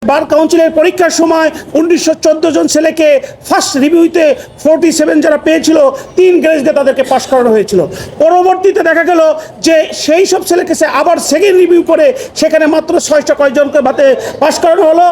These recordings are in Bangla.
বার কাউন্সিলের পরীক্ষার সময় 1914 জন ছেলেকে ফার্স্ট রিভিউতে 47 যারা পেয়েছিল 3 গ্রেড দিয়ে তাদেরকে পাশ করানো হয়েছিল। পরবর্তীতে দেখা গেল যে সেই সব ছেলেকে সে আবার সেকেন্ড রিভিউ করে সেখানে মাত্র 600 কয়েকজনকে পাশ করানো হলো,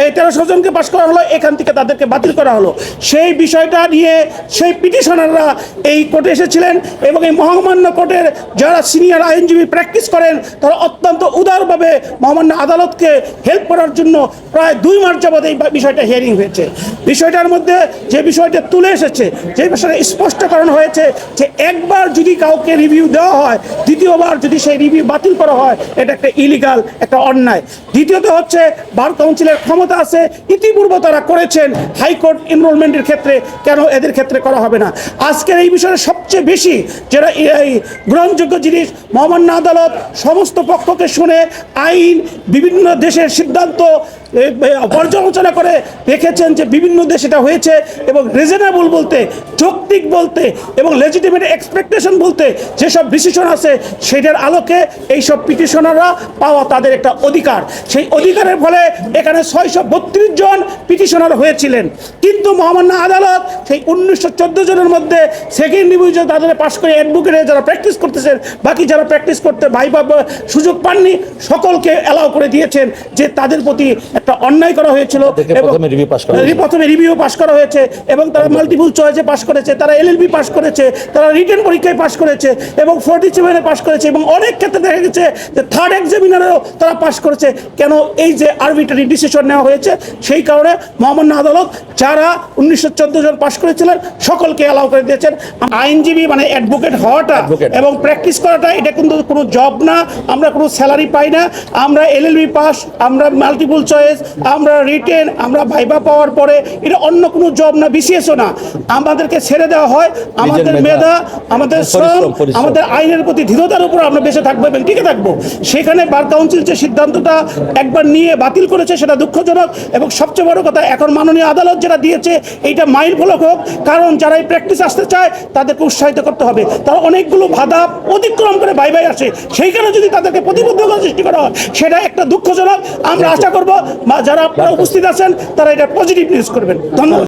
1300 জনকে পাশ করা হলো, এখান থেকে তাদেরকে বাতিল করা হলো। সেই বিষয়টা নিয়ে সেই পিটিশনাররা এই কোর্টে এসেছিলেন এবং এই মহামান্য কোর্টের যারা সিনিয়র আইনজীবী প্র্যাকটিস করেন তারা অত্যন্ত উদারভাবে মহামান্য আদালতকে হেল্প করার জন্য প্রায় 2 মাস যাবৎ এই বিষয়টা হিয়ারিং হয়েছে। বিষয়টার মধ্যে যে বিষয়টা তুলে এসেছে, যে বিষয়টা স্পষ্টকরণ হয়েছে যে একবার যদি কাউকে রিভিউ দেওয়া হয়, দ্বিতীয়বার যদি সেই রিভিউ বাতিল করা হয়, এটা একটা ইলিগাল, একটা অন্যায়। দ্বিতীয়ত হচ্ছে বার কাউন্সিলের ক্ষমতা আছে, ইতিপূর্বে তারা করেছেন হাইকোর্ট এনরোলমেন্টের ক্ষেত্রে, কেন এদের ক্ষেত্রে করা হবে না? আজকের এই বিষয়ে সবচেয়ে বেশি যেটা এই গ্রহণযোগ্য জিনিস, মহামান্য আদালত সমস্ত পক্ষকে শুনে আইন, বিভিন্ন দেশের সিদ্ধান্ত পর্যালোচনা করে দেখেছেন যে বিভিন্ন দেশে এটা হয়েছে এবং রিজনেবল বলতে, যৌক্তিক বলতে এবং লেজিটিমেট এক্সপেকটেশন বলতে যেসব ডিসিশন আছে সেটার আলোকে এইসব পিটিশনাররা পাওয়া তাদের একটা অধিকার। সেই অধিকারের ফলে এখানে 632 জন পিটিশনার হয়েছিলেন, কিন্তু মহামান্য আদালত সেই 1914 জনের মধ্যে সেকেন্ড রিভিউ তাদের পাশ করে অ্যাডভোকেটে যারা প্র্যাকটিস করতেছেন, বাকি যারা প্র্যাকটিস করতে সুযোগ পাননি সকলকে অ্যালাউ করে দিয়েছেন যে তাদের প্রতি একটা অন্যায় করা হয়েছিল। প্রথমে রিভিউ পাস করা হয়েছে এবং তারা মাল্টিপল চয়েসে পাস করেছে, তারা এলএলবি পাস করেছে, তারা রিটেন পরীক্ষায় পাস করেছে এবং 47-এ পাস করেছে এবং অনেক ক্ষেত্রে দেখা গেছে যে থার্ড এক্সামিনারেও তারা পাস করেছে। কেন? এই যে আরবিট্রারি ডিসিশন নেওয়া হয়েছে, সেই কারণে মহামান্য আদালত যারা 1914 জন পাস করেছিলেন সকলকে অ্যালাউ করে দিয়েছেন। আইনজীবী মানে অ্যাডভোকেট হওয়াটা এবং প্র্যাকটিস করাটা এটা কিন্তু কোনো জব না, আমরা কোনো স্যালারি পাই না। আমরা এলএলবি পাস, আমরা মাল্টিপল চয়েস, আমরা রিটেন, আমরা ভাইবা পাওয়ার পরে এটা অন্য কোনো জব না, বিসিএসও না। আমাদেরকে ছেড়ে দেওয়া হয় আমাদের মেধা, আমাদের শ্রম, আমাদের আইনের প্রতি দৃঢ়তার উপর আমরা বেঁচে থাকবো এবং টিকে থাকবো। সেখানে বার কাউন্সিল যে সিদ্ধান্তটা একবার নিয়ে বাতিল করেছে সেটা দুঃখজনক এবং সবচেয়ে বড় কথা এখন মাননীয় আদালত যেটা দিয়েছে এইটা মাইল ফলক হোক, কারণ যারা এই প্র্যাকটিস আসতে চায় তাদেরকে উৎসাহিত করতে হবে। তারা অনেকগুলো বাধা অতিক্রম করে ভাই আসে, সেইখানে যদি তাদেরকে প্রতিবন্ধকতা সৃষ্টি করা হয় সেটা একটা দুঃখজনক। আমরা আশা করব যারা আপনারা উপস্থিত আছেন তারা এটা পজিটিভ নিউজ করবেন। ধন্যবাদ।